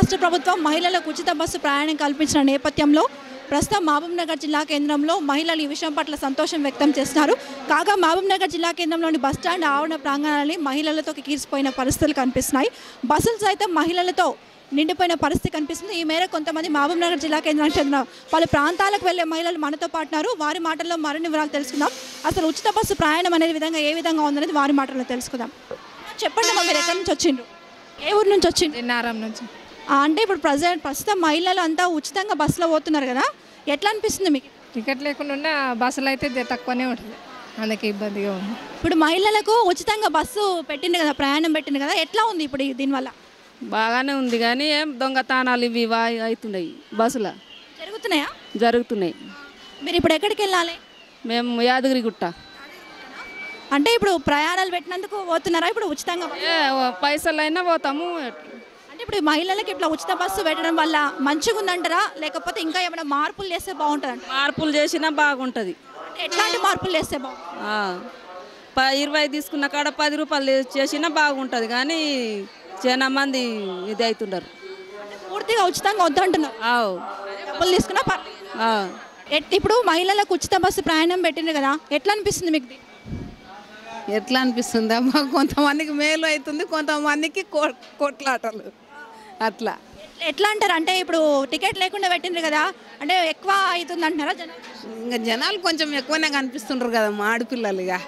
రాష్ట్ర ప్రభుత్వం మహిళలకు ఉచిత బస్సు ప్రయాణం కల్పించిన నేపథ్యంలో ప్రస్తుతం మహబూబ్నగర్ జిల్లా కేంద్రంలో మహిళలు ఈ విషయం పట్ల సంతోషం వ్యక్తం చేస్తున్నారు. కాగా మహబూబ్నగర్ జిల్లా కేంద్రంలోని బస్టాండ్ ఆవరణ ప్రాంగణాన్ని మహిళలతో కీర్చిపోయిన పరిస్థితులు కనిపిస్తున్నాయి. బస్సులు సైతం మహిళలతో నిండిపోయిన పరిస్థితి కనిపిస్తుంది. ఈ మేరకు కొంతమంది మహబూబ్నగర్ జిల్లా కేంద్రానికి చెందిన పలు ప్రాంతాలకు వెళ్లే మహిళలు మనతో పాటున్నారు. వారి మాటల్లో మరిన్ని వివరాలు తెలుసుకుందాం. అసలు ఉచిత బస్సు ప్రయాణం అనేది ఏ విధంగా ఉందనేది వారి మాటల్లో తెలుసుకుందాం. చెప్పండి అమ్మా, మీరు ఎక్కడి నుంచి వచ్చిండ్రు? ఏ ఊరు నుంచి వచ్చిండ్రు? నారం నుంచి. అంటే ఇప్పుడు ప్రస్తుతం మహిళలు అంతా ఉచితంగా బస్సులో పోతున్నారు కదా, ఎట్లా అనిపిస్తుంది మీకు? టికెట్ లేకుండా బస్సులు అయితే తక్కువనే ఉంటుంది, అందుకే ఇబ్బందిగా ఉంది. ఇప్పుడు మహిళలకు ఉచితంగా బస్సు పెట్టింది కదా, ప్రయాణం పెట్టింది కదా, ఎట్లా ఉంది ఇప్పుడు దీనివల్ల? బాగానే ఉంది కానీ ఏం దొంగతనాలు ఇవి అవుతున్నాయి, బస్సులో జరుగుతున్నాయా? జరుగుతున్నాయి. మీరు ఇప్పుడు ఎక్కడికి వెళ్ళాలి? మేము యాదగిరిగుట్ట. అంటే ఇప్పుడు ప్రయాణాలు పెట్టినందుకు పోతున్నారా? ఇప్పుడు ఉచితంగా పైసలు అయినా పోతాము. అంటే ఇప్పుడు మహిళలకు ఇట్లా ఉచిత బస్సు పెట్టడం వల్ల మంచిగా ఉందంటారా, లేకపోతే ఇంకా ఏమైనా మార్పులు చేస్తే బాగుంటుంది? మార్పులు చేసినా బాగుంటుంది. ఎట్లాంటి మార్పులు చేస్తే బాగుంటుంది? 20 తీసుకున్న కాడ 10 రూపాయలు చేసినా బాగుంటుంది కానీ చాలా మంది ఇది అవుతున్నారు. పూర్తిగా ఉచితంగా వద్దంటున్నారు, డబ్బులు తీసుకున్నా ఇప్పుడు మహిళలకు ఉచిత బస్సు ప్రయాణం పెట్టింది కదా, ఎట్లా అనిపిస్తుంది మీకు? ఎట్లా అనిపిస్తుందా? కొంతమందికి మేలు అవుతుంది, కొంతమందికి కొట్లాటలు అట్లా. ఎట్లా అంటారు? అంటే ఇప్పుడు టికెట్ లేకుండా పెట్టిండ్రు కదా, అంటే ఎక్కువ అవుతుంది అంటున్నారా జనాలు? ఇంకా జనాలు కొంచెం ఎక్కువనే కనిపిస్తుండ్రు కదా, మా ఆడపిల్లలు ఇక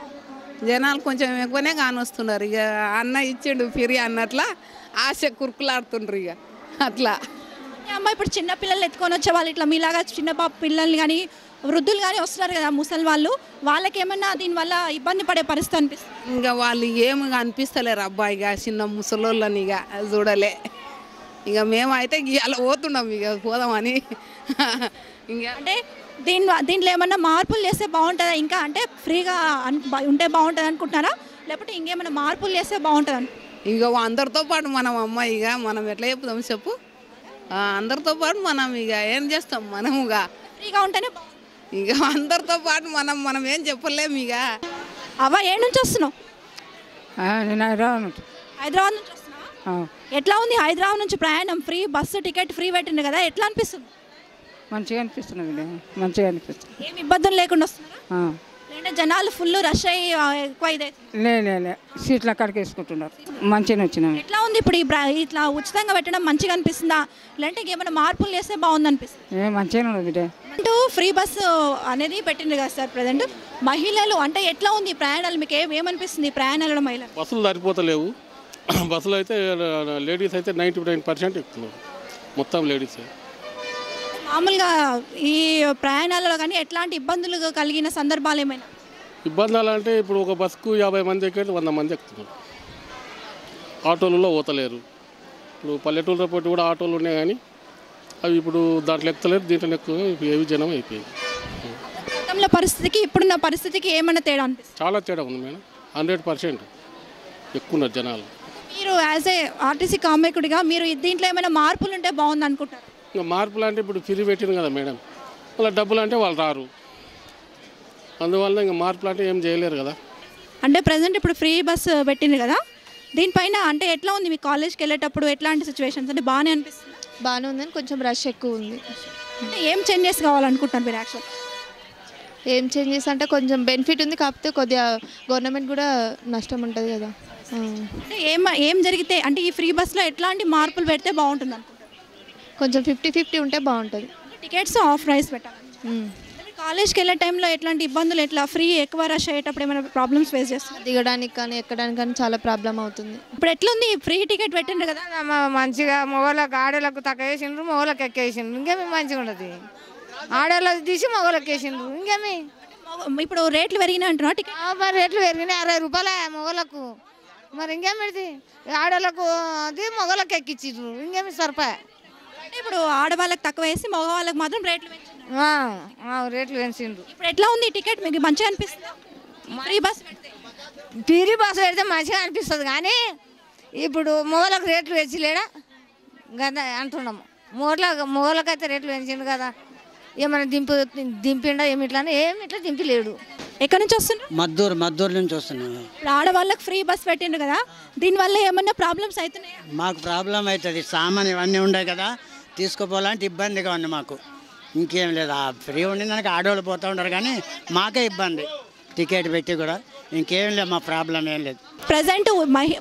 జనాలు కొంచెం ఎక్కువనే కానొస్తున్నారు. ఇక అన్న ఇచ్చిండు ఫిరి అన్నట్లా ఆశ కురుకులాడుతుండ్రు ఇక అట్లా. అమ్మ ఇప్పుడు చిన్న పిల్లలు ఎత్తుకొని వచ్చే వాళ్ళు ఇట్లా మీలాగా చిన్న పిల్లల్ని కానీ వృద్ధులు కానీ వస్తున్నారు కదా, ముసలి వాళ్ళకి ఏమన్నా దీనివల్ల ఇబ్బంది పడే పరిస్థితి అనిపిస్తుంది? ఇంకా వాళ్ళు ఏమి అనిపిస్తలేరు అబ్బాయి, ఇక చిన్న ముసలోళ్ళని ఇక చూడలే. ఇక మేమైతే అలా పోతున్నాం, ఇక పోదామని. ఇంకా అంటే దీంట్లో ఏమన్నా మార్పులు చేస్తే బాగుంటుందా? ఇంకా అంటే ఫ్రీగా ఉంటే బాగుంటుంది అనుకుంటున్నారా, లేకపోతే ఇంకేమైనా మార్పులు చేస్తే బాగుంటుంది? ఇక అందరితో పాటు మనం అమ్మాయి, ఇక మనం ఎట్లా చెప్తాం చెప్పు, అందరితో పాటు మనం ఇక ఏం చేస్తాం, మనముగా ఫ్రీగా ఉంటేనే ఇక అందరితో పాటు మనం ఏం చెప్పలేము. ఇక అవ్వ ఏ నుంచి వస్తున్నావు? నేను హైదరాబాద్ నుంచి. హైదరాబాద్ నుంచి వస్తున్నావా? ఎట్లా ఉంది హైదరాబాద్ నుంచి ప్రయాణం? ఫ్రీ బస్సు టికెట్ ఫ్రీ పెట్టింది కదా, ఎట్లా అనిపిస్తుంది? మంచిగా అనిపిస్తున్నది, మంచిగా అనిపిస్తుంది. ఏమి ఇబ్బందులు లేకుండా వస్తున్నారా? అంటే జనాలు ఫుల్ రష్ అయ్యి ఎక్కువ ఇదే లే సీట్ల అక్కడికి వేసుకుంటున్నారు, మంచిగా వచ్చినాం. ఎట్లా ఉంది ఇప్పుడు ఇట్లా ఉచితంగా పెట్టడం మంచిగా అనిపిస్తుందా, లేదంటే ఇంకేమైనా మార్పులు చేస్తే బాగుంది అనిపిస్తుంది? మంచిగా ఉన్నది. అంటూ ఫ్రీ బస్సు అనేది పెట్టింది కదా సార్ ప్రజెంట్, మహిళలు అంటే ఎట్లా ఉంది ప్రయాణాలు? మీకు ఏమనిపిస్తుంది ప్రయాణాలలో? మహిళలు బస్సులు సరిపోతలేవు. బస్సులు అయితే లేడీస్ అయితే 99% ఎక్కుతున్నారు, మొత్తం లేడీస్. మామూలుగా ఈ ప్రయాణాలలో కానీ ఎట్లాంటి ఇబ్బందులు కలిగిన సందర్భాలు ఏమైనా? ఇబ్బందులు అంటే ఇప్పుడు ఒక బస్సుకు 50 మంది ఎక్కితే 100 మంది ఎక్కుతున్నారు. ఆటోలలో పోతలేరు. ఇప్పుడు పల్లెటూళ్ళ పోటీ కూడా ఆటోలు ఉన్నాయి కానీ అవి ఇప్పుడు దాంట్లో ఎక్కుతలేరు, దీంట్లో ఎక్కువ ఏవి జనం అయిపోయింది. గతంలో పరిస్థితికి ఇప్పుడున్న పరిస్థితికి ఏమైనా తేడా అనిపిస్తుంది? చాలా తేడా ఉంది మేడం, 100% ఎక్కువ ఉన్నారు జనాలు. మీరు యాజ్ ఏ ఆర్టీసీ కార్మికుడిగా మీరు దీంట్లో ఏమైనా మార్పులు ఉంటే బాగుంది అనుకుంటారు? ఇంకా మార్పులు అంటే ఇప్పుడు ఫిరి పెట్టింది కదా మేడం, వాళ్ళ డబ్బులు అంటే వాళ్ళు రారు, అందువల్ల ఇంకా మార్పులు అంటే ఏం చేయలేరు కదా. అంటే ప్రజెంట్ ఇప్పుడు ఫ్రీ బస్సు పెట్టింది కదా, దీనిపైన అంటే ఎట్లా ఉంది మీ కాలేజ్కి వెళ్ళేటప్పుడు? ఎట్లాంటి సిచ్యువేషన్స్ అంటే బాగానే అనిపిస్తుంది? బాగానే ఉందని, కొంచెం రష్ ఎక్కువ ఉంది. అంటే ఏం చేంజెస్ కావాలనుకుంటున్నారు మీరు? యాక్చువల్ ఏం చేంజెస్ అంటే కొంచెం బెనిఫిట్ ఉంది, కాకపోతే కొద్దిగా గవర్నమెంట్ కూడా నష్టం ఉంటుంది కదా. అంటే ఏం జరిగితే అంటే ఈ ఫ్రీ బస్సులో ఎట్లాంటి మార్పులు పెడితే బాగుంటుంది అనుకుంటున్నారు? కొంచెం 50-50 ఉంటే బాగుంటుంది. టికెట్స్ ఆఫ్ ప్రైస్ పెట్టాలి. కాలేజ్కి వెళ్ళే టైంలో ఎట్లాంటి ఇబ్బందులు, ఎట్లా ఫ్రీ ఎక్కువ రష్ అయ్యేటప్పుడు ఏమైనా ప్రాబ్లమ్స్ ఫేస్ చేస్తారు? దిగడానికి కానీ ఎక్కడానికి కానీ చాలా ప్రాబ్లం అవుతుంది. ఇప్పుడు ఎట్లుంది ఫ్రీ టికెట్ పెట్టిండ్రు కదా, మంచిగా మొగలకు ఆడలకు తక్కువ వేసిండ్రు, మొగలకు ఎక్కేసిండ్రు, ఇంకేమి మంచిగా ఉండదు. ఆడవాళ్ళకి తీసి మొగలకు వేసిండ్రు, ఇంకేమి. ఇప్పుడు రేట్లు పెరిగినాయి అంటున్నా టికెట్? మరి రేట్లు పెరిగినాయి, 60 రూపాయలే మొగలకు. మరి ఇంకేమిది ఆడవాళ్ళకు అది మొగలకు ఎక్కించిండ్రు, ఇంకేమి సరిపోయా. అంటే ఇప్పుడు ఆడవాళ్ళకి తక్కువ వేసి మగవాళ్ళకి మాత్రం రేట్లు పెంచిండ్రు. ఇప్పుడు ఎట్లా ఉంది టికెట్? మీకు మంచిగా అనిపిస్తుంది ఫ్రీ బస్ పెడితే? ఫ్రీ బస్సు పెడితే మంచిగా అనిపిస్తుంది కానీ ఇప్పుడు మొగలకు రేట్లు పెంచలేడా కదా అంటున్నాము. మొగలకైతే రేట్లు పెంచిండు కదా, ఏమైనా దింపిండా ఇట్లా దింపిలేడు. ఎక్కడి నుంచి వస్తున్నారు? మద్దూరు నుంచి వస్తున్నాము. ఇప్పుడు ఆడవాళ్ళకి ఫ్రీ బస్ పెట్టిండ్రు కదా, దీనివల్ల ఏమన్నా ప్రాబ్లమ్స్ అవుతున్నాయా? మాకు ప్రాబ్లం అవుతుంది, సామాన్ ఇవన్నీ ఉన్నాయి కదా, తీసుకుపోవాలంటే ఇబ్బందిగా ఉంది మాకు. ఇంకేం లేదు, ఫ్రీ ఉండిందానికి ఆడవాళ్ళు పోతూ ఉంటారు కానీ మాకే ఇబ్బంది టికెట్ పెట్టి కూడా. ఇంకేం లేదు, మా ప్రాబ్లం ఏం లేదు.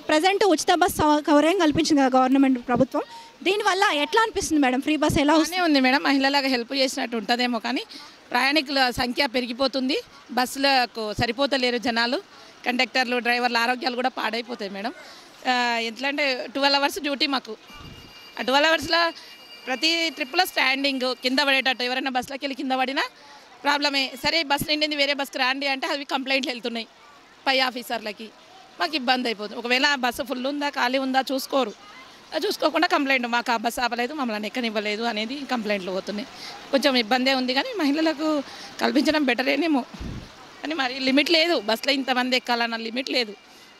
ప్రజెంట్ ఉచిత బస్ సౌకర్యం కల్పించింది కదా గవర్నమెంట్ ప్రభుత్వం, దీనివల్ల ఎట్లా అనిపిస్తుంది మేడం? ఫ్రీ బస్ ఎలా ఉంది మేడం, మహిళలకు హెల్ప్ చేసినట్టు ఉంటుందేమో కానీ ప్రయాణికుల సంఖ్య పెరిగిపోతుంది, బస్సులకు సరిపోతలేరు జనాలు, కండక్టర్లు డ్రైవర్ల ఆరోగ్యాలు కూడా పాడైపోతాయి మేడం. ఎట్లా అంటే 12 అవర్స్ డ్యూటీ మాకు. ఆ 12 అవర్స్లో ప్రతి ట్రిప్లో స్టాండింగ్, కింద పడేటట్టు ఎవరైనా బస్సులోకి వెళ్ళి కింద పడినా ప్రాబ్లమే. సరే బస్సు నిండింది వేరే బస్సుకి రాండి అంటే అవి కంప్లైంట్లు వెళ్తున్నాయి పై ఆఫీసర్లకి, మాకు ఇబ్బంది అయిపోతుంది. ఒకవేళ బస్సు ఫుల్ ఉందా ఖాళీ ఉందా చూసుకోకుండా కంప్లైంట్, మాకు ఆ బస్సు ఆపలేదు, మమ్మల్ని ఎక్కనివ్వలేదు అనేది కంప్లైంట్లు పోతున్నాయి. కొంచెం ఇబ్బందే ఉంది కానీ మహిళలకు కల్పించడం బెటరేనేమో, కానీ మరి లిమిట్ లేదు, బస్సులో ఇంతమంది ఎక్కాలన్న లిమిట్ లేదు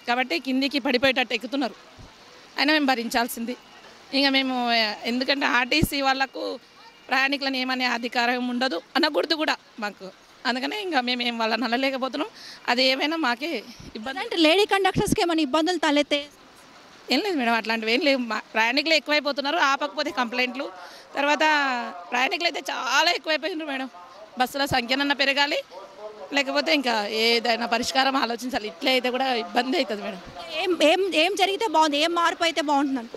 కాబట్టి కిందికి పడిపోయేటట్టు ఎక్కుతున్నారు. అయినా మేము భరించాల్సింది. ఇంకా మేము ఎందుకంటే ఆర్టీసీ వాళ్ళకు ప్రయాణికులను ఏమనే అధికారం ఉండదు, అనకూడదు కూడా మాకు. అందుకనే ఇంకా మేము వాళ్ళని అనలేకపోతున్నాం. అది ఏమైనా మాకే ఇబ్బంది. అంటే లేడీ కండక్టర్స్కి ఏమైనా ఇబ్బందులు తలెత్తే? ఏం లేదు మేడం, అట్లాంటివి ఏం లేవు. ప్రయాణికులు ఎక్కువైపోతున్నారు, ఆపకపోతే కంప్లైంట్లు. తర్వాత ప్రయాణికులు అయితే చాలా ఎక్కువైపోయినారు మేడం. బస్సుల సంఖ్యనన్నా పెరగాలి, లేకపోతే ఇంకా ఏదైనా పరిష్కారం ఆలోచించాలి. ఇట్లా అయితే కూడా ఇబ్బంది అవుతుంది మేడం. ఏం జరిగితే బాగుంది, ఏం మార్పు అయితే బాగుంటుంది?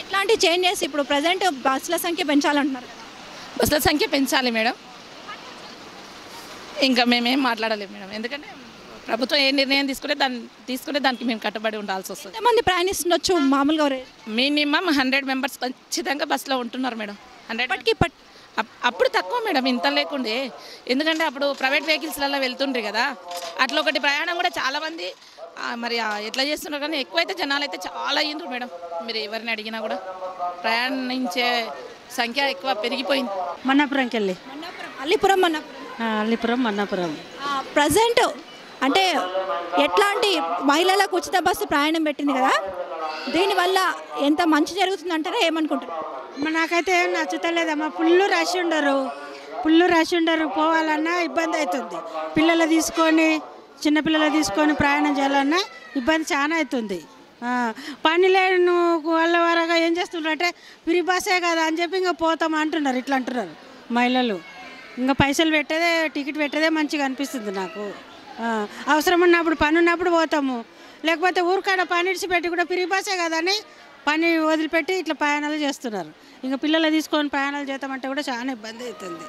ఎట్లాంటి చేంజెస్ ఇప్పుడు ప్రజెంట్ బస్సుల సంఖ్య పెంచాలంటున్నారు? బస్సుల సంఖ్య పెంచాలి మేడం, ఇంకా మేమేం మాట్లాడలేము మేడం. ఎందుకంటే ప్రభుత్వం ఏ నిర్ణయం తీసుకునే దానికి మేము కట్టుబడి ఉండాల్సి వస్తుంది. ఎంతమంది ప్రయాణిస్తుండొచ్చు మామూలుగా? మినిమం 100 మెంబర్స్ ఖచ్చితంగా బస్సులో ఉంటున్నారు మేడం. 100 అప్పుడు తక్కువ మేడం, ఇంత లేకుండే. ఎందుకంటే అప్పుడు ప్రైవేట్ వెహికల్స్లలో వెళ్తుండ్రు కదా, అట్లా ఒకటి ప్రయాణం కూడా చాలామంది మరి ఎట్లా చేస్తున్నారు కానీ ఎక్కువైతే జనాలు అయితే చాలా అయ్యిండ్రు మేడం. మీరు ఎవరిని అడిగినా కూడా ప్రయాణించే సంఖ్య ఎక్కువ పెరిగిపోయింది. మన్నాపురంకి వెళ్ళి అల్లిపురం మన్నాపురం ప్రజెంట్ అంటే ఎట్లాంటి మహిళలకు ఉచిత బస్సు ప్రయాణం పెట్టింది కదా, దీనివల్ల ఎంత మంచి జరుగుతుందంటారా, ఏమనుకుంటారు? నాకైతే ఏం నచ్చుతలేదమ్మా. ఫుల్ రష్ ఉండరు, పోవాలన్నా ఇబ్బంది అవుతుంది. చిన్నపిల్లలు తీసుకొని ప్రయాణం చేయాలన్నా ఇబ్బంది చాలా అవుతుంది. పని లేని వాళ్ళ వరగా ఏం చేస్తున్నారు అంటే ఫ్రీ బస్సే కదా అని చెప్పి ఇంకా పోతాం అంటున్నారు. ఇట్లా అంటున్నారు మహిళలు. ఇంకా పైసలు పెట్టేదే, టికెట్ పెట్టేదే మంచిగా అనిపిస్తుంది నాకు. అవసరం ఉన్నప్పుడు, పని ఉన్నప్పుడు పోతాము, లేకపోతే ఊరికాడ పని ఇడిచిపెట్టి కూడా ఫ్రీ బస్సే కదా అని పని వదిలిపెట్టి ఇట్లా ప్రయాణాలు చేస్తున్నారు. ఇంకా పిల్లలు తీసుకొని ప్రయాణాలు చేద్దామంటే కూడా చాలా ఇబ్బంది అవుతుంది.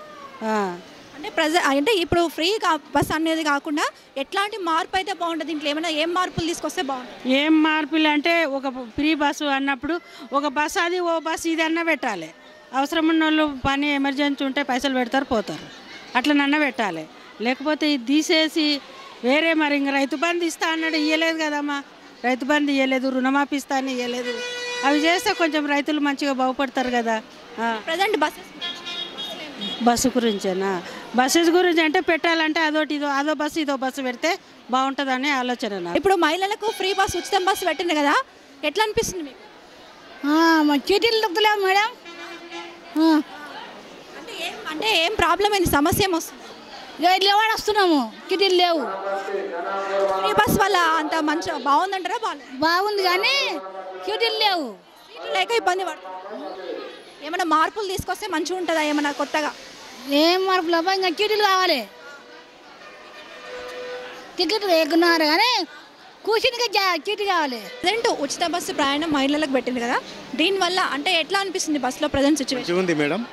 అంటే ఇప్పుడు ఫ్రీ బస్ అనేది కాకుండా ఎట్లాంటి మార్పు అయితే బాగుంటుంది? ఇంట్లో ఏమైనా ఏం మార్పులు తీసుకొస్తే బాగుంటుంది? ఏం మార్పులు అంటే ఒక ఫ్రీ బస్సు అన్నప్పుడు ఒక బస్సు అది ఓ బస్సు ఇది అన్న పెట్టాలి. అవసరం ఉన్న వాళ్ళు పని ఎమర్జెన్సీ ఉంటే పైసలు పెడతారు, పోతారు, అట్లనన్నా పెట్టాలి. లేకపోతే ఇది తీసేసి వేరే మరి ఇంకా రైతు బంధు ఇస్తా అన్నాడు, ఇవ్వలేదు కదమ్మా. రైతు బంధు ఇవ్వలేదు, రుణమాఫీ ఇస్తా అని ఇవ్వలేదు. అవి చేస్తే కొంచెం రైతులు మంచిగా బాగుపడతారు కదా. Present bus గురించేనా? బస్సెస్ గురించి అంటే పెట్టాలంటే అదో బస్సు ఇదో బస్సు పెడితే బాగుంటుందని ఆలోచన. ఇప్పుడు మహిళలకు ఫ్రీ బస్సు, ఉచిత బస్సు పెట్టింది కదా, ఎట్లా అనిపిస్తుంది మీకు? చీటీలు దొరుకుతలేవు మేడం. అంటే ఏం ప్రాబ్లం అయింది, సమస్య ఏమొస్తుంది? ఇట్లా వస్తున్నాము, చీటీలు లేవు. ఫ్రీ బస్ వల్ల అంత మంచిగా బాగుందంటారా? బాగుంది కానీ చీటీలు లేవు. లేక ఇబ్బంది పడుతుంది. ఏమైనా మార్పులు తీసుకొస్తే మంచిగా ఉంటుందా ఏమైనా కొత్తగా? ఏం మార్పులు ఇంకా చీటీలు కావాలి. టికెట్ వేకున్నారు కానీ కూర్చుని చీటీ కావాలి. ప్రజెంట్ ఉచిత బస్సు ప్రయాణం మహిళలకు పెట్టింది కదా, దీనివల్ల అంటే ఎట్లా అనిపిస్తుంది బస్సులో ప్రజెంట్ సిచ్యువేషన్? ఉంది మేడం,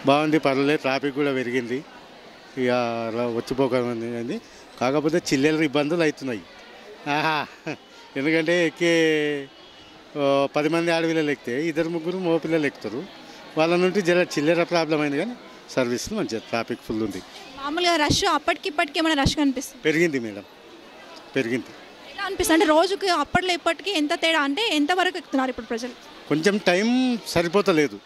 బాగుంది, పర్వాలేదు. ట్రాఫిక్ కూడా పెరిగింది, ఇక వచ్చిపోకండి. కాకపోతే చిల్లెల ఇబ్బందులు అవుతున్నాయి. ఎందుకంటే ఎక్కే 10 మంది ఆడపిల్లలు ఎక్కితే 2-3 మగ పిల్లలు ఎక్కుతారు. వాళ్ళ నుండి చిల్లర ప్రాబ్లం అయింది కానీ సర్వీస్లు మంచిగా, ట్రాఫిక్ ఫుల్ ఉంది. మామూలుగా రష్ అప్పటికి ఇప్పటికి ఏమైనా రష్ కనిపిస్తుంది? పెరిగింది మేడం, పెరిగింది. ఎలా అనిపిస్తుంది అంటే రోజుకి అప్పట్లో ఇప్పటికీ ఎంత తేడా, అంటే ఎంతవరకు ఎక్కుతున్నారు ఇప్పుడు ప్రజలు? కొంచెం టైం సరిపోతలేదు,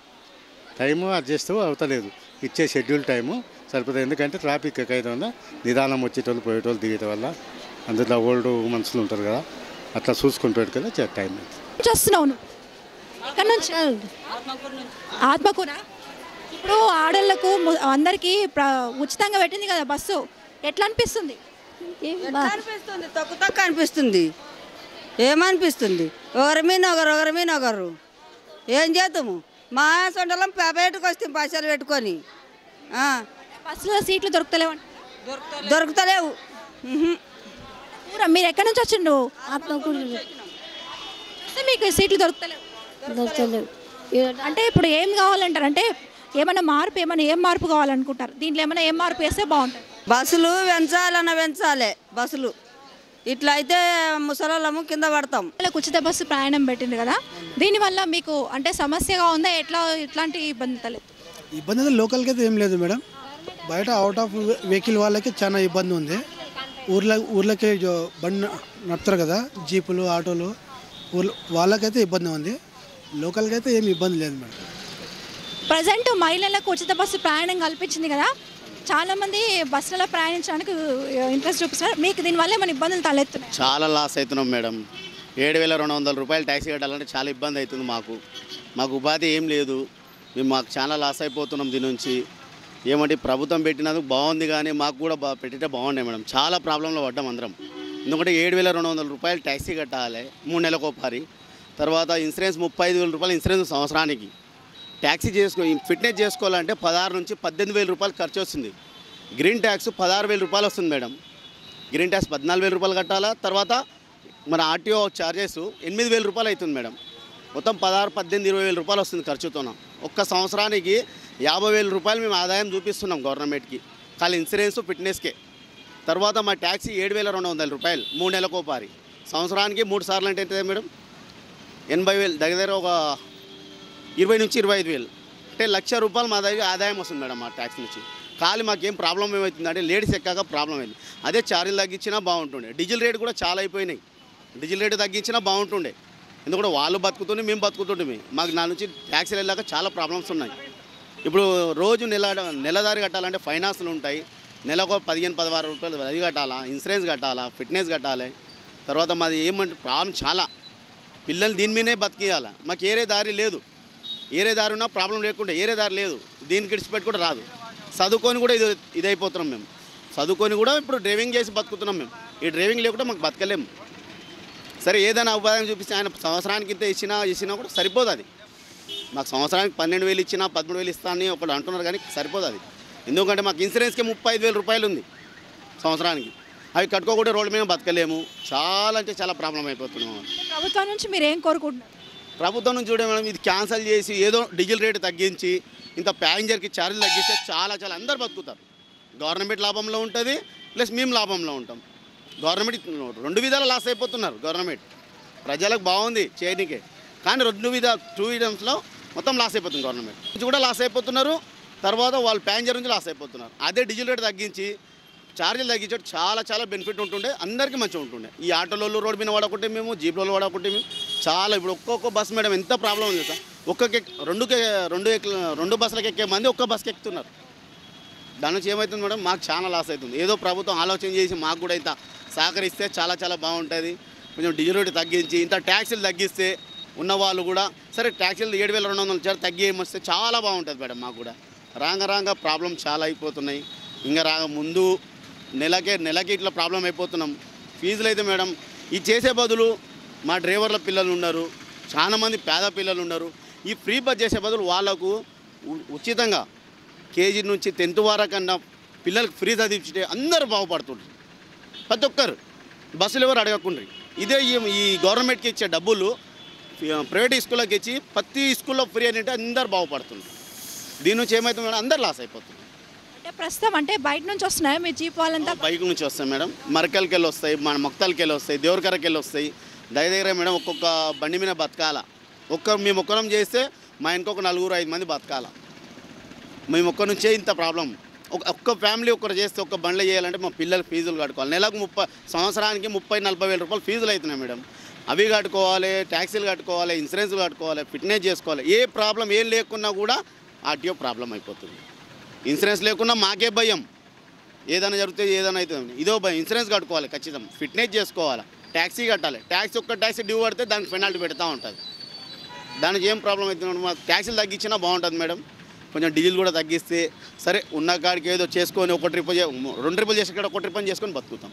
టైము అడ్జస్ట్ అవుతలేదు. ఇచ్చే షెడ్యూల్ టైము సరిపోతుంది. ఎందుకంటే ట్రాఫిక్ ఎక్కువ వల్ల నిదానం వచ్చేటోళ్ళు పోయేటోళ్ళు దిగేట వల్ల అందులో ఓల్డ్ మనుషులు ఉంటారు కదా, అట్లా చూసుకుంటాడు కదా టైం. చేస్తున్నావు ఇక్కడ నుంచి? ఆత్మకూర. ఇప్పుడు ఆడోళ్ళకు అందరికీ ఉచితంగా పెట్టింది కదా బస్సు, ఎట్లా అనిపిస్తుంది? అనిపిస్తుంది తక్కువ అనిపిస్తుంది. ఏమనిపిస్తుంది? ఒకరి మీద ఒకరు ఏం చేద్దాము? మా సొంటలం బయటకు వస్తాం పైసలు పెట్టుకొని. బస్సులో సీట్లు దొరుకుతలేవు, దొరుకుతలేవు. మీరు ఎక్కడి నుంచి వచ్చిండు? మీకు సీట్లు దొరుకుతలేవు. అంటే ఇప్పుడు ఏం కావాలంటారు? అంటే ఏమైనా మార్పు కావాలనుకుంటారు? దీంట్లో ఏమైనా ఏం మార్పు వేస్తే బాగుంటుంది? బస్సులు పెంచాలి. బస్సులు ఇట్లా అయితే ముసలాళ్ళము కింద పడతాం. ఉచిత బస్సు ప్రయాణం పెట్టింది కదా, దీనివల్ల మీకు అంటే సమస్యగా ఉందా? ఎట్లాంటి ఇబ్బంది తలేదు? ఇబ్బంది అయితే లోకల్కి అయితే ఏం లేదు మేడం. బయట అవుట్ ఆఫ్ వెహికల్ వాళ్ళకి చాలా ఇబ్బంది ఉంది. ఊర్లకి బండి నడుపుతారు కదా, జీపులు ఆటోలు, వాళ్ళకైతే ఇబ్బంది ఉంది. లోకల్కి అయితే ఏమి ఇబ్బంది లేదు మేడం. ప్రజెంట్ మహిళలకు ఉచిత బస్సు ప్రయాణం కల్పించింది కదా, చాలామంది బస్సులలో ప్రయాణించడానికి ఇంట్రెస్ట్ చూపిస్తున్నారు. మీకు దీనివల్ల ఏమైనా ఇబ్బందులు తలెత్తున్నాయి? చాలా లాస్ అవుతున్నాం మేడం. 7,200 రూపాయలు ట్యాక్సీ కట్టాలంటే చాలా ఇబ్బంది అవుతుంది మాకు ఉపాధి ఏం లేదు. మాకు చాలా లాస్ అయిపోతున్నాం దీని నుంచి. ఏమంటే ప్రభుత్వం పెట్టినందుకు బాగుంది, కానీ మాకు కూడా పెట్టితే బాగుండే మేడం. చాలా ప్రాబ్లంలో పడ్డాం అందరం. ఎందుకంటే 7,200 రూపాయలు ట్యాక్సీ కట్టాలి 3 నెలలకు ఒకసారి. తర్వాత ఇన్సూరెన్స్ 35,000 రూపాయలు ఇన్సూరెన్స్ సంవత్సరానికి. ట్యాక్సీ ఫిట్నెస్ చేసుకోవాలంటే 16 నుంచి 18,000 రూపాయలు ఖర్చు వస్తుంది. గ్రీన్ ట్యాక్స్ 16,000 రూపాయలు వస్తుంది మేడం. గ్రీన్ ట్యాక్స్ 14,000 రూపాయలు కట్టాలా. తర్వాత మన ఆర్టీఓ ఛార్జెస్ 8,000 రూపాయలు అవుతుంది మేడం. మొత్తం 16, 18, 20,000 రూపాయలు వస్తుంది ఖర్చుతోన. ఒక్క సంవత్సరానికి 50,000 రూపాయలు మేము ఆదాయం చూపిస్తున్నాం గవర్నమెంట్కి, ఖాళీ ఇన్సూరెన్స్ ఫిట్నెస్కే. తర్వాత మా ట్యాక్సీ 7,200 రూపాయలు 3 నెలలకు ఒకసారి. సంవత్సరానికి 3 సార్లు అంటే ఎంత మేడం? 80,000, దగ్గర ఒక 20 నుంచి 25,000 అంటే 1,00,000 రూపాయలు మా దగ్గర ఆదాయం వస్తుంది మేడం మా ట్యాక్స్ నుంచి. ఖాళీ మాకేం ప్రాబ్లం ఏమవుతుంది అంటే లేడీస్ ఎక్కాక ప్రాబ్లం అయింది. అదే ఛార్జీలు తగ్గించినా బాగుంటుండే. డీజిల్ రేటు కూడా చాలా అయిపోయినాయి. డీజిల్ రేటు తగ్గించినా బాగుంటుండే. ఎందుకంటే వాళ్ళు బతుకుతుండే, మేము బతుకుతుంటే మాకు నా నుంచి ట్యాక్సీలు వెళ్ళాక చాలా ప్రాబ్లమ్స్ ఉన్నాయి. ఇప్పుడు రోజు నెలదారి కట్టాలంటే ఫైనాన్స్లు ఉంటాయి. నెలకు 15-16 రూపాయలు అది కట్టాలా, ఇన్సూరెన్స్ కట్టాలా, ఫిట్నెస్ కట్టాలి. తర్వాత మాది ఏమంటే ప్రాబ్లం చాలా. పిల్లలు దీని మీదనే బతికేయాలి. మాకు ఏరే దారి లేదు. ఏరే దారి ఉన్నా ప్రాబ్లం లేకుండా, ఏరే దారి లేదు. దీనికి ఇడిచిపెట్టి కూడా రాదు. చదువుకొని కూడా ఇదైపోతున్నాం మేము. చదువుకొని కూడా ఇప్పుడు డ్రైవింగ్ చేసి బతుకుతున్నాం మేము. ఈ డ్రైవింగ్ లేకుండా మాకు బతకలేము. సరే ఏదైనా ఉపాయం చూపిస్తే ఆయన సంవత్సరానికి ఇంత ఇచ్చినా కూడా సరిపోదు. అది మాకు సంవత్సరానికి 12,000 ఇచ్చినా 13,000 ఇస్తానని ఒకటి అంటున్నారు, కానీ సరిపోదు అది. ఎందుకంటే మాకు ఇన్సూరెన్స్కి 35,000 రూపాయలు ఉంది సంవత్సరానికి. అవి కట్టుకోకుండా రోడ్ల మీద బతకలేము. చాలా అంటే చాలా ప్రాబ్లం అయిపోతున్నాం. ప్రభుత్వం నుంచి మీరు ఏం కోరుకుంటున్నారు? ప్రభుత్వం నుంచి చూడే మేడం, ఇది క్యాన్సిల్ చేసి ఏదో డీజిల్ రేటు తగ్గించి ఇంత ప్యాసింజర్కి ఛార్జీలు తగ్గిస్తే చాలా అందరు బతుకుతారు. గవర్నమెంట్ లాభంలో ఉంటుంది, ప్లస్ మేము లాభంలో ఉంటాం. గవర్నమెంట్ 2 విధాలు లాస్ అయిపోతున్నారు. గవర్నమెంట్ ప్రజలకు బాగుంది చేయడానికే, కానీ 2 విధాల్లో మొత్తం లాస్ అయిపోతుంది. గవర్నమెంట్ నుంచి కూడా లాస్ అయిపోతున్నారు. తర్వాత వాళ్ళు ప్యాసింజర్ నుంచి లాస్ అయిపోతున్నారు. అదే డీజిల్ రేటు తగ్గించి ఛార్జీలు తగ్గించడం చాలా బెనిఫిట్ ఉంటుండే, అందరికీ మంచిగా ఉంటుండే. ఈ ఆటోలలో రోడ్డు మీద వాడకుంటే మేము, జీప్లలో వాడకుంటే మేము చాలా. ఇప్పుడు ఒక్కొక్క బస్సు మేడం ఎంత ప్రాబ్లం ఉంది సార్. రెండు బస్సులకు ఎక్కే మంది ఒక్క బస్కి ఎక్కుతున్నారు. దాని నుంచి ఏమవుతుంది మేడం, మాకు చాలా లాస్ అవుతుంది. ఏదో ప్రభుత్వం ఆలోచన చేసి మాకు కూడా ఇంత సహకరిస్తే చాలా బాగుంటుంది. కొంచెం డీజిల్ రేటు తగ్గించి ఇంత ట్యాక్సీలు తగ్గిస్తే ఉన్నవాళ్ళు కూడా సరే ట్యాక్సీలు 7,200 తగ్గిస్తే చాలా బాగుంటుంది మేడం. మాకు కూడా రాంగ ప్రాబ్లం చాలా అయిపోతున్నాయి. ఇంకా ముందు నెలకి ఇట్లా ప్రాబ్లం అయిపోతున్నాం. ఫీజులు అయితే మేడం ఇది చేసే బదులు మా డ్రైవర్ల పిల్లలు ఉన్నారు, చాలామంది పేద పిల్లలు ఉన్నారు. ఈ ఫ్రీ బస్ చేసే బదులు వాళ్ళకు ఉచితంగా కేజీ నుంచి 10th వరకన్నా పిల్లలకు ఫ్రీ చదివించితే అందరూ బాగుపడుతుంటారు. ప్రతి ఒక్కరు బస్సులు ఎవరు అడగకుండా ఇదే ఈ గవర్నమెంట్కి ఇచ్చే డబ్బులు ప్రైవేట్ స్కూళ్ళకి ఇచ్చి ప్రతి స్కూల్లో ఫ్రీ అని అంటే అందరు బాగుపడుతుంది. దీని నుంచి ఏమవుతుంది, అందరు లాస్ అయిపోతుంది. అంటే ప్రస్తుతం అంటే బయట నుంచి వస్తున్నాయి మీ జీప్ వాళ్ళంతా? బయట నుంచి వస్తాయి మేడం. మరకల్కి వెళ్ళి వస్తాయి, మన మొక్తలకి వెళ్ళి వస్తాయి, దేవరకరకి వెళ్ళి వస్తాయి. దగ్గర మేడం ఒక్కొక్క బండి మీద బతకాల. మేము ఒక్కరం చేస్తే మా ఇంకొక 4-5 మంది బతకాల. మేము ఒక్క నుంచే ఇంత ప్రాబ్లం. ఒక్క ఫ్యామిలీ ఒక్కరు చేస్తే ఒక్క బండ్లు చేయాలంటే మా పిల్లల ఫీజులు కట్టుకోవాలి. నెలకు సంవత్సరానికి 30-40 వేల రూపాయలు ఫీజులు అవుతున్నాయి మేడం. అవి కట్టుకోవాలి, ట్యాక్సీలు కట్టుకోవాలి, ఇన్సూరెన్స్లు కట్టుకోవాలి, ఫిట్నెస్ చేసుకోవాలి. ఏ ప్రాబ్లం ఏం లేకున్నా కూడా ఆర్టీఓ ప్రాబ్లం అయిపోతుంది. ఇన్సూరెన్స్ లేకున్నా మాకే భయం, ఏదైనా జరిగితే ఏదైనా అవుతుంది. ఇదో భయం. ఇన్సూరెన్స్ కట్టుకోవాలి ఖచ్చితంగా, ఫిట్నెస్ చేసుకోవాలి, ట్యాక్సీ కట్టాలి. ఒక్క ట్యాక్సీ డ్యూ పడితే దానికి పెనాల్టీ పెడతా ఉంటుంది. దానికి ఏం ప్రాబ్లం అవుతుంది? మాకు ట్యాక్సీలు తగ్గించినా బాగుంటుంది మేడం. కొంచెం డీజిల్ కూడా తగ్గిస్తే సరే ఉన్న కాడికి ఏదో చేసుకొని ఒక ట్రిప్ 2 ట్రిప్పులు చేసే కాడ ఒక ట్రిప్ అని చేసుకొని బతుకుతాం.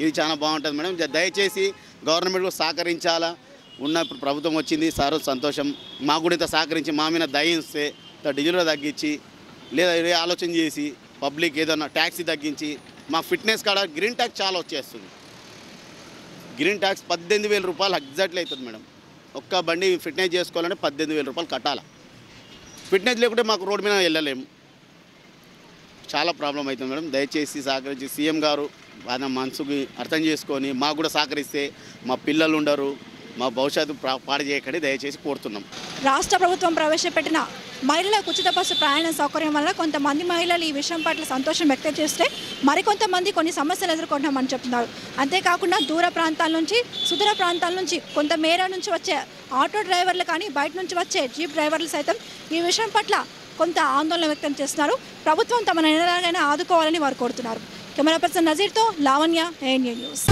ఇది చాలా బాగుంటుంది మేడం. దయచేసి గవర్నమెంట్ కూడా సహకరించాలా. ఇప్పుడు ప్రభుత్వం వచ్చింది సార్ సంతోషం. మాకు కూడా ఇంత సహకరించి మా మీద దయిస్తే డీజిల్ కూడా తగ్గించి లేదా ఆలోచన చేసి పబ్లిక్ ఏదన్నా ట్యాక్సీ తగ్గించి మా ఫిట్నెస్ కాడ గ్రీన్ ట్యాక్స్ చాలా వచ్చేస్తుంది. గ్రీన్ ట్యాక్స్ 18,000 రూపాయలు ఎగ్జాక్ట్లీ అవుతుంది మేడం. ఒక్క బండి ఫిట్నెస్ చేసుకోవాలంటే 18,000 రూపాయలు కట్టాలి. ఫిట్నెస్ లేకుంటే మాకు రోడ్డు మీద వెళ్ళలేము. చాలా ప్రాబ్లం అవుతుంది మేడం. దయచేసి సహకరించి సీఎం గారు ఆయన మనసుకి అర్థం చేసుకొని మాకు కూడా సహకరిస్తే మా పిల్లలు ఉండరు, మా భవిష్యత్తు పాడు చేయకండి దయచేసి కోరుతున్నాం. రాష్ట్ర ప్రభుత్వం ప్రవేశపెట్టిన మహిళలకు ఉచిత బస్సు ప్రయాణ సౌకర్యం వల్ల కొంతమంది మహిళలు ఈ విషయం పట్ల సంతోషం వ్యక్తం చేస్తే మరికొంతమంది కొన్ని సమస్యలు ఎదుర్కొంటామని చెప్తున్నారు. అంతేకాకుండా దూర ప్రాంతాల నుంచి సుదూర ప్రాంతాల నుంచి కొంత మేర నుంచి వచ్చే ఆటో డ్రైవర్లు కానీ బయట నుంచి వచ్చే జీప్ డ్రైవర్లు సైతం ఈ విషయం పట్ల కొంత ఆందోళన వ్యక్తం చేస్తున్నారు. ప్రభుత్వం తమను ఎలాగైనా ఆదుకోవాలని వారు కోరుతున్నారు. కెమెరా పర్సన్ నజీర్తో లావణ్య, ANA న్యూస్.